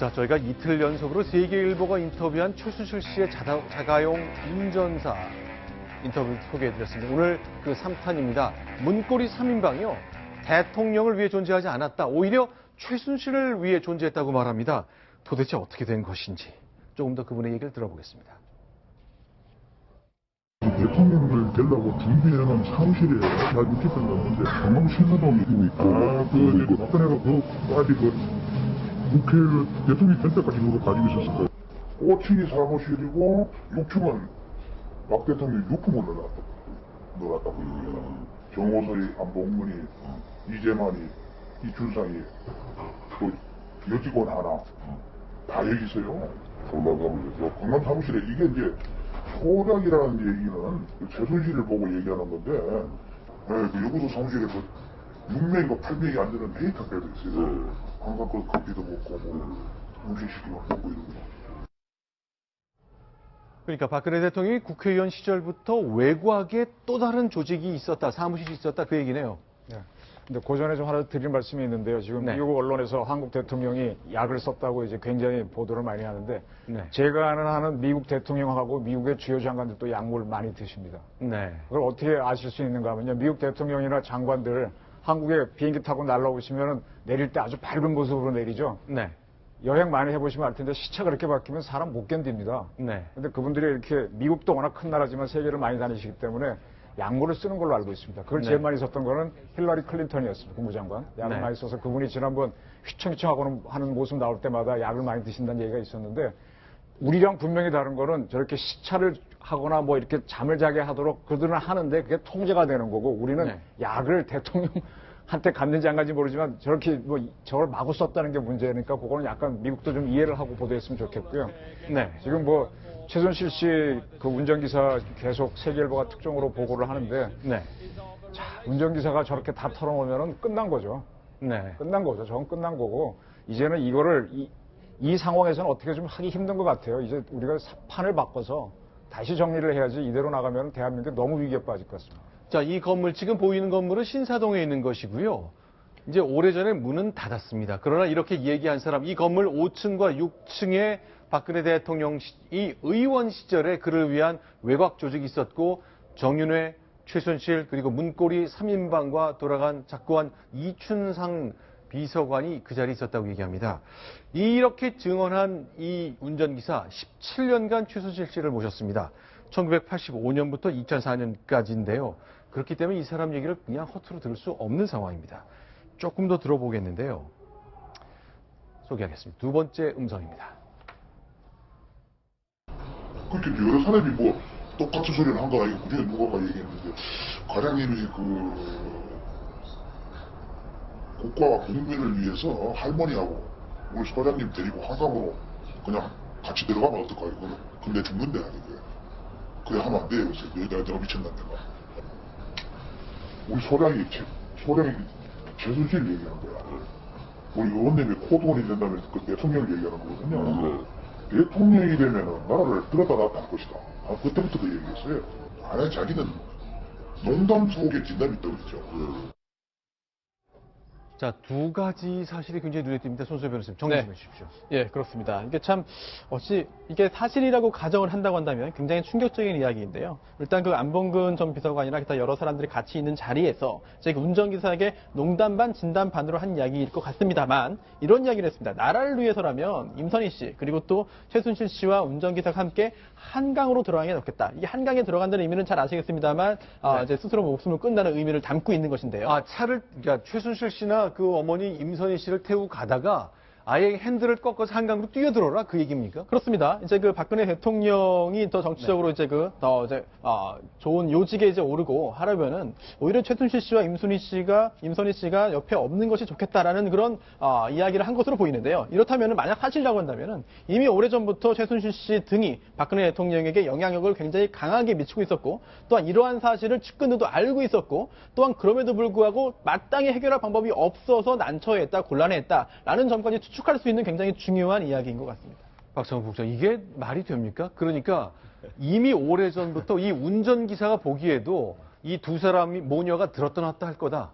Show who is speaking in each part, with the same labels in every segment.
Speaker 1: 자, 저희가 이틀 연속으로 세계일보가 인터뷰한 최순실 씨의 자가용 운전사 인터뷰 소개해드렸습니다. 오늘 그 3탄입니다. 문고리 3인방이요. 대통령을 위해 존재하지 않았다. 오히려 최순실을 위해 존재했다고 말합니다. 도대체 어떻게 된 것인지 조금 더 그분의 얘기를 들어보겠습니다.
Speaker 2: 대통령을 되려고 준비해놓은 사무실에 다 유치병 갔는데 경험 신호동이 있고 박근혜가 아직 국회를 대통령이 될 때까지 그걸 가지고 있었을 거예요. 5층이 사무실이고 6층은 박 대통령이 유품을 넣어놨다고 얘기해요. 정호설이, 안봉근이, 이재만이, 이준상이, 또 여직원 하나 다 여기 있어요. 강남 사무실에 이게 이제 소장이라는 얘기는 최순실을 보고 얘기하는 건데, 그 여구도 사무실에 6명인가 8명이 앉는 데이터 때도 있어요. 항상 그 커피도 먹고, 음식 시키고 먹고 이런 거.
Speaker 1: 그러니까 박근혜 대통령이 국회의원 시절부터 외곽에 또 다른 조직이 있었다, 사무실이 있었다, 그 얘기네요.
Speaker 3: 네. 근데 그 전에 좀 하나 드릴 말씀이 있는데요. 지금
Speaker 1: 네.
Speaker 3: 미국 언론에서 한국 대통령이 약을 썼다고 이제 굉장히 보도를 많이 하는데,
Speaker 1: 네.
Speaker 3: 제가 아는 미국 대통령하고 미국의 주요 장관들도 약물을 많이 드십니다.
Speaker 1: 네.
Speaker 3: 그걸 어떻게 아실 수 있는가 하면요. 미국 대통령이나 장관들 한국에 비행기 타고 날라오시면 내릴 때 아주 밝은 모습으로 내리죠.
Speaker 1: 네.
Speaker 3: 여행 많이 해보시면 알 텐데 시차가 그렇게 바뀌면 사람 못 견딥니다.
Speaker 1: 네.
Speaker 3: 근데 그분들이 이렇게 미국도 워낙 큰 나라지만 세계를 많이 다니시기 때문에 약물을 쓰는 걸로 알고 있습니다. 그걸
Speaker 1: 네.
Speaker 3: 제일 많이 썼던 거는 힐러리 클린턴이었습니다. 국무장관. 약을
Speaker 1: 네.
Speaker 3: 많이 써서 그분이 지난번 휘청휘청 하는 모습 나올 때마다 약을 많이 드신다는 얘기가 있었는데, 우리랑 분명히 다른 거는 저렇게 시차를 하거나 뭐 이렇게 잠을 자게 하도록 그들은 하는데 그게 통제가 되는 거고, 우리는
Speaker 1: 네.
Speaker 3: 약을 대통령한테 갔는지 안 갔는지 모르지만 저렇게 뭐 저걸 마구 썼다는 게 문제니까 그거는 약간 미국도 좀 이해를 하고 보도했으면 좋겠고요.
Speaker 1: 네.
Speaker 3: 지금 뭐 최순실 씨 그 운전기사 계속 세계일보가 특종으로 보고를 하는데,
Speaker 1: 네.
Speaker 3: 자, 운전기사가 저렇게 다 털어놓으면 끝난 거죠.
Speaker 1: 네.
Speaker 3: 끝난 거죠. 저건 끝난 거고, 이제는 이거를 이 상황에서는 어떻게 좀 하기 힘든 것 같아요. 이제 우리가 판을 바꿔서 다시 정리를 해야지 이대로 나가면 대한민국이 너무 위기에 빠질 것 같습니다.
Speaker 1: 자, 이 건물, 지금 보이는 건물은 신사동에 있는 것이고요. 이제 오래전에 문은 닫았습니다. 그러나 이렇게 얘기한 사람, 이 건물 5층과 6층에 박근혜 대통령이 의원 시절에 그를 위한 외곽 조직이 있었고, 정윤회, 최순실, 그리고 문고리 3인방과 돌아간 작고한 이춘상 비서관이 그 자리에 있었다고 얘기합니다. 이렇게 증언한 이 운전기사 17년간 최순실 씨를 모셨습니다. 1985년부터 2004년까지인데요. 그렇기 때문에 이 사람 얘기를 그냥 허투루 들을 수 없는 상황입니다. 조금 더 들어보겠는데요. 소개하겠습니다. 두 번째 음성입니다.
Speaker 2: 그렇게 여러 사람이 뭐 똑같은 소리를 한 거 아니고 그중에 누가가 얘기했는데, 과장님이 국가와 국민을 위해서 할머니하고 우리 소장님 데리고 한강으로 그냥 같이 들어가면 어떨까요? 근데 죽는데 아니고요. 그래 하면 안 돼요. 그래서 내가 미쳤나 내가. 우리 소장이 최순실 얘기하는 거야. 우리 의원님이 코드원이 된다면 그 대통령을 얘기하는 거거든요. 대통령이 되면은 나라를 들었다 놨다 할 것이다. 그때부터 그 얘기했어요. 안에 자기는 농담 속에 진담이 있다고 그랬죠.
Speaker 1: 자, 두 가지 사실이 굉장히 눈에 띕니다. 손수혜 변호사님, 정리 좀 해주십시오.
Speaker 4: 예, 그렇습니다. 이게 참, 이게 사실이라고 가정을 한다고 한다면 굉장히 충격적인 이야기인데요. 일단 그 안봉근 전 비서관이나 기타 여러 사람들이 같이 있는 자리에서 그 운전기사에게 농담 반, 진담 반으로 한 이야기일 것 같습니다만, 이런 이야기를 했습니다. 나라를 위해서라면 임선희 씨, 그리고 또 최순실 씨와 운전기사가 함께 한강으로 들어가는 게 좋겠다. 이게 한강에 들어간다는 의미는 잘 아시겠습니다만, 이제 스스로 목숨을 끊는다는 의미를 담고 있는 것인데요.
Speaker 1: 그러니까 최순실 씨나 그 어머니 임선희 씨를 태우고 가다가 아예 핸들을 꺾어서 한강으로 뛰어들어라, 그 얘기입니까?
Speaker 4: 그렇습니다. 이제 그 박근혜 대통령이 더 정치적으로 좋은 요직에 이제 오르고 하려면은 오히려 최순실 씨와 임선희 씨가 옆에 없는 것이 좋겠다라는 그런 이야기를 한 것으로 보이는데요. 이렇다면은 만약 사실이라고 한다면은 이미 오래전부터 최순실 씨 등이 박근혜 대통령에게 영향력을 굉장히 강하게 미치고 있었고, 또한 이러한 사실을 측근들도 알고 있었고, 또한 그럼에도 불구하고 마땅히 해결할 방법이 없어서 난처했다, 곤란했다라는 점까지 추측할 수 있는 굉장히 중요한 이야기인 것 같습니다.
Speaker 1: 박성훈 국장, 이게 말이 됩니까? 그러니까 이미 오래전부터 이 운전기사가 보기에도 이 두 사람이 모녀가 들었다 놨다 할 거다.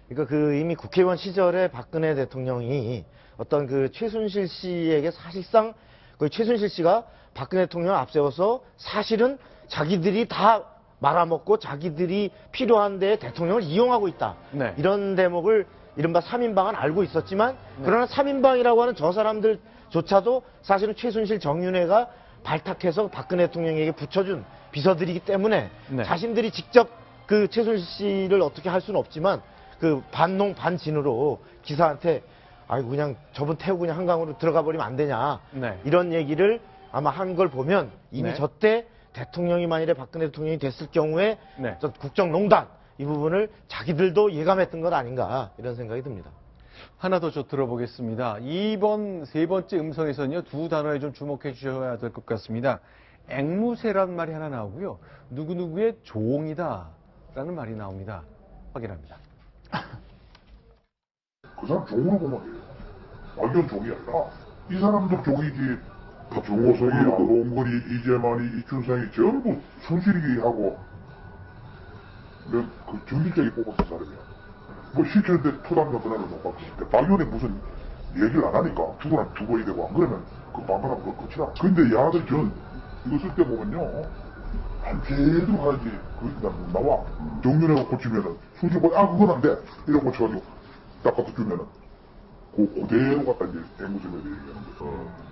Speaker 5: 그러니까 그 이미 국회의원 시절에 박근혜 대통령이 어떤 그 최순실 씨에게 사실상 그 최순실 씨가 박근혜 대통령을 앞세워서 사실은 자기들이 다 말아먹고 자기들이 필요한 데에 대통령을 이용하고 있다.
Speaker 1: 네.
Speaker 5: 이런 대목을 이른바 3인방은 알고 있었지만 그러나 3인방이라고 하는 저 사람들조차도 사실은 최순실 정윤회가 발탁해서 박근혜 대통령에게 붙여준 비서들이기 때문에
Speaker 1: 네.
Speaker 5: 자신들이 직접 그 최순실 씨를 어떻게 할 수는 없지만 그 반농 반진으로 기사한테 아이고 그냥 저분 태우고 그냥 한강으로 들어가 버리면 안 되냐
Speaker 1: 네.
Speaker 5: 이런 얘기를 아마 한 걸 보면 이미
Speaker 1: 네.
Speaker 5: 저때 대통령이 만일에 박근혜 대통령이 됐을 경우에
Speaker 1: 네.
Speaker 5: 어떤 국정농단 이 부분을 자기들도 예감했던 것 아닌가 이런 생각이 듭니다.
Speaker 1: 하나 더 저 들어보겠습니다. 이번 세 번째 음성에서는요, 두 단어에 좀 주목해 주셔야 될 것 같습니다. 앵무새라는 말이 하나 나오고요. 누구누구의 종이다 라는 말이 나옵니다. 확인합니다.
Speaker 2: 그 사람 종으로 보면 돼요. 완전 종이 아니라 이 사람도 종이지. 그 정호성이, 안봉근이, 이재만이, 이춘상이 전부 손실이하고 그 정직하게 뽑았던 사람이야. 뭐 시키는데 토당도 그날은 못 받고 박연이 무슨 얘기를 안 하니까 죽으나 죽어야 되고 안 그러면 그 반발하면 그거 끝이라. 근데 야들 전 이거 쓸 때 보면요 한계도 가야지 그 나와 정윤회가 고치면은 수지 뭐 그건 안 돼 이러고 고쳐가지고 딱 갖다 주면은 그대로 갖다 이제 앵무새를 얘기하는 거죠.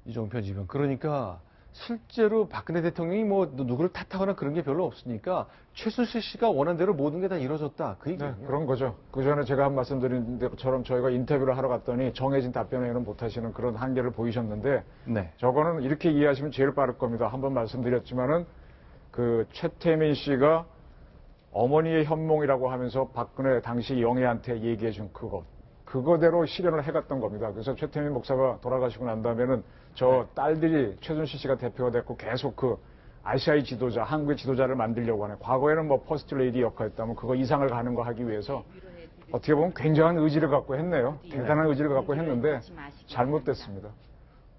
Speaker 1: 이종표 지변. 그러니까 실제로 박근혜 대통령이 뭐 누구를 탓하거나 그런 게 별로 없으니까 최순실 씨가 원한 대로 모든 게 다 이루어졌다. 그 얘기예요.
Speaker 3: 네, 그런 거죠. 그 전에 제가 한 말씀드린 것처럼 저희가 인터뷰를 하러 갔더니 정해진 답변에는 못하시는 그런 한계를 보이셨는데
Speaker 1: 네.
Speaker 3: 저거는 이렇게 이해하시면 제일 빠를 겁니다. 한번 말씀드렸지만은 그 최태민 씨가 어머니의 현몽이라고 하면서 박근혜 당시 영애한테 얘기해 준 그거대로 실현을 해갔던 겁니다. 그래서 최태민 목사가 돌아가시고 난 다음에는 저 딸들이 최순실 씨가 대표가 됐고 계속 그 아시아의 지도자, 한국의 지도자를 만들려고 하네. 과거에는 뭐 퍼스트 레이디 역할했다면 그거 이상을 가는 거 하기 위해서 어떻게 보면 굉장한 의지를 갖고 했네요. 대단한 의지를 갖고 했는데 잘못됐습니다.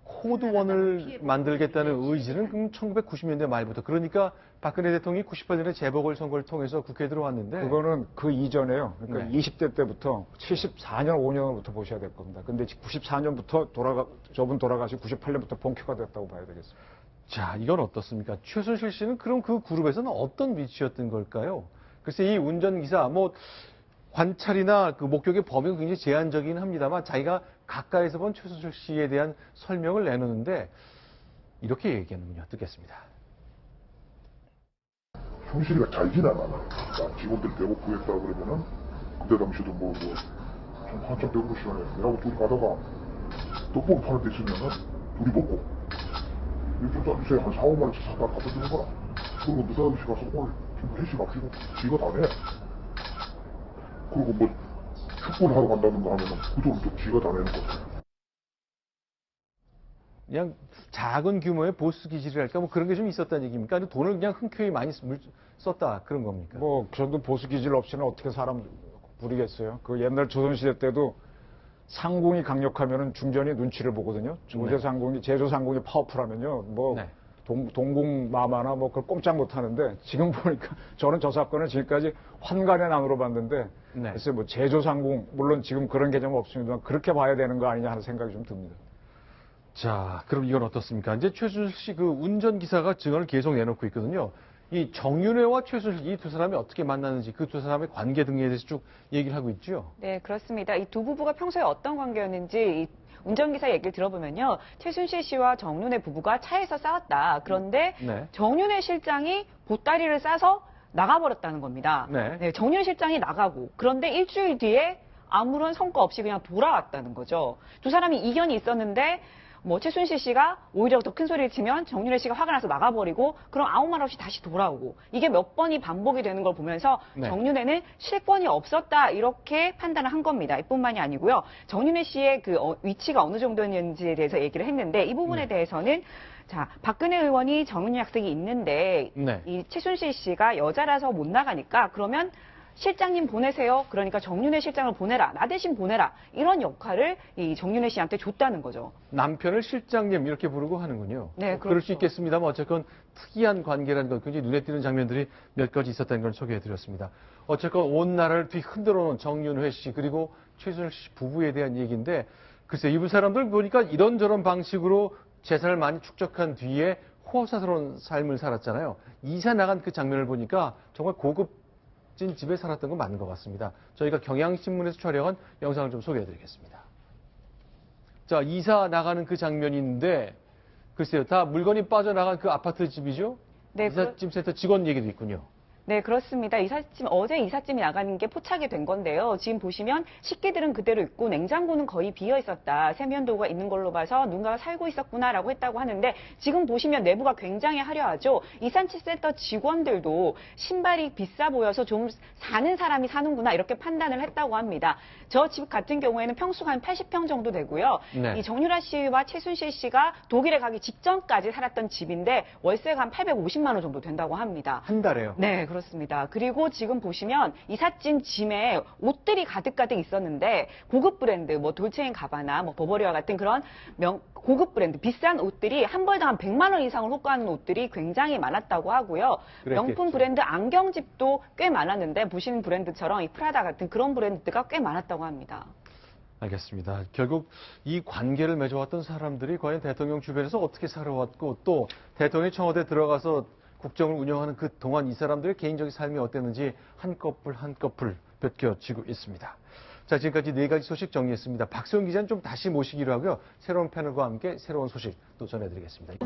Speaker 1: 코드원을 만들겠다는 의지는 그럼 1990년대 말부터, 그러니까 박근혜 대통령이 98년에 재보궐선거를 통해서 국회에 들어왔는데
Speaker 3: 그거는 그 이전에요. 그러니까
Speaker 1: 네.
Speaker 3: 20대 때부터 74년, 5년부터 보셔야 될 겁니다. 근데 94년부터 저분 돌아가시고 98년부터 본큐가 됐다고 봐야 되겠습니다.
Speaker 1: 자, 이건 어떻습니까? 최순실 씨는 그럼 그 그룹에서는 어떤 위치였던 걸까요? 글쎄, 이 운전기사, 뭐, 관찰이나 그 목격의 범위가 굉장히 제한적이긴 합니다만 자기가 가까이서 본 최순실 씨에 대한 설명을 내놓는데 이렇게 얘기하는군요. 듣겠습니다.
Speaker 2: 손실이가 잘 지나가나. 직원들 배고프겠다 그러면은 그때 당시도 좀 한참 배고플 시간에 내하고 둘이 가다가 떡볶이 파는 데 있으면은 둘이 먹고 좀 짜주세요 한 4, 5만 원씩 사다 갖다 주는 거라. 그리고 느닷없이 가서 오늘 좀 회식 합시다. 지가 다 내. 그리고 뭐 축구를 하러 간다든가 하면은 그 돈은 또 지가 다 내는 거죠.
Speaker 1: 그냥 작은 규모의 보수 기질이랄까 뭐 그런 게 좀 있었다는 얘기입니까? 아니면 돈을 그냥 흔쾌히 많이 썼다 그런 겁니까?
Speaker 3: 뭐, 그 정도 보수 기질 없이는 어떻게 사람 부리겠어요? 그 옛날 조선시대 때도 상궁이 강력하면은 중전이 눈치를 보거든요. 조제 상궁이, 제조 상궁이 파워풀하면요. 뭐,
Speaker 1: 네.
Speaker 3: 동궁 마마나 뭐 그걸 꼼짝 못 하는데 지금 보니까 저는 저 사건을 지금까지 환관의 난으로 봤는데
Speaker 1: 네.
Speaker 3: 글쎄 뭐 제조 상궁, 물론 지금 그런 개념은 없습니다만 그렇게 봐야 되는 거 아니냐 하는 생각이 좀 듭니다.
Speaker 1: 자, 그럼 이건 어떻습니까? 이제 최순실 씨 그 운전기사가 증언을 계속 내놓고 있거든요. 이 정윤회와 최순실 이 두 사람이 어떻게 만났는지 그 두 사람의 관계 등에 대해서 쭉 얘기를 하고 있죠.
Speaker 6: 네, 그렇습니다. 이 두 부부가 평소에 어떤 관계였는지 이 운전기사 얘기를 들어보면요. 최순실 씨와 정윤회 부부가 차에서 싸웠다. 그런데
Speaker 1: 네.
Speaker 6: 정윤회 실장이 보따리를 싸서 나가버렸다는 겁니다.
Speaker 1: 네.
Speaker 6: 정윤회 실장이 나가고 그런데 일주일 뒤에 아무런 성과 없이 그냥 돌아왔다는 거죠. 두 사람이 이견이 있었는데 뭐 최순실 씨가 오히려 더 큰 소리를 치면 정윤회 씨가 화가 나서 나가버리고 그럼 아무 말 없이 다시 돌아오고 이게 몇 번이 반복이 되는 걸 보면서
Speaker 1: 네.
Speaker 6: 정윤회는 실권이 없었다 이렇게 판단을 한 겁니다. 이뿐만이 아니고요. 정윤회 씨의 그 위치가 어느 정도였는지에 대해서 얘기를 했는데 이 부분에 대해서는 자, 박근혜 의원이 정윤회 약속이 있는데
Speaker 1: 네.
Speaker 6: 이 최순실 씨가 여자라서 못 나가니까 그러면 실장님 보내세요. 그러니까 정윤회 실장을 보내라. 나 대신 보내라. 이런 역할을 이 정윤회 씨한테 줬다는 거죠.
Speaker 1: 남편을 실장님 이렇게 부르고 하는군요.
Speaker 6: 네,
Speaker 1: 그럴 수
Speaker 6: 그렇죠.
Speaker 1: 있겠습니다만 어쨌건 특이한 관계라는 건 굉장히 눈에 띄는 장면들이 몇 가지 있었다는 걸 소개해드렸습니다. 어쨌건 온 나라를 뒤흔들어 놓은 정윤회 씨 그리고 최순실 씨 부부에 대한 얘기인데 글쎄 이분 사람들 보니까 이런저런 방식으로 재산을 많이 축적한 뒤에 호사스러운 삶을 살았잖아요. 이사 나간 그 장면을 보니까 정말 고급진 집에 살았던 건 맞는 것 같습니다. 저희가 경향신문에서 촬영한 영상을 좀 소개해드리겠습니다. 자, 이사 나가는 그 장면인데 글쎄요, 다 물건이 빠져나간 그 아파트 집이죠?
Speaker 6: 네,
Speaker 1: 이삿짐 센터 직원 얘기도 있군요.
Speaker 6: 네, 그렇습니다. 어제 이삿짐이 나가는 게 포착이 된 건데요. 지금 보시면 식기들은 그대로 있고 냉장고는 거의 비어 있었다. 세면도구가 있는 걸로 봐서 누군가가 살고 있었구나라고 했다고 하는데 지금 보시면 내부가 굉장히 화려하죠. 이삿짐센터 직원들도 신발이 비싸 보여서 좀 사는 사람이 사는구나 이렇게 판단을 했다고 합니다. 저 집 같은 경우에는 평수가 한 80평 정도 되고요.
Speaker 1: 네.
Speaker 6: 이 정유라 씨와 최순실 씨가 독일에 가기 직전까지 살았던 집인데 월세가 한 850만 원 정도 된다고 합니다.
Speaker 1: 한 달에요.
Speaker 6: 네, 그렇습니다. 그리고 지금 보시면 이삿짐 짐에 옷들이 가득가득 있었는데 고급 브랜드, 뭐 돌체인 가바나 뭐 버버리와 같은 그런 고급 브랜드, 비싼 옷들이 한 벌당 한 100만 원 이상을 호가하는 옷들이 굉장히 많았다고 하고요.
Speaker 1: 그랬겠죠.
Speaker 6: 명품 브랜드 안경집도 꽤 많았는데 보시는 브랜드처럼 이 프라다 같은 그런 브랜드가 꽤 많았다고 합니다.
Speaker 1: 알겠습니다. 결국 이 관계를 맺어왔던 사람들이 과연 대통령 주변에서 어떻게 살아왔고 또 대통령이 청와대에 들어가서 국정을 운영하는 그 동안 이 사람들의 개인적인 삶이 어땠는지 한꺼풀 한꺼풀 벗겨지고 있습니다. 자, 지금까지 4가지 소식 정리했습니다. 박세훈 기자는 좀 다시 모시기로 하고요. 새로운 패널과 함께 새로운 소식 또 전해드리겠습니다.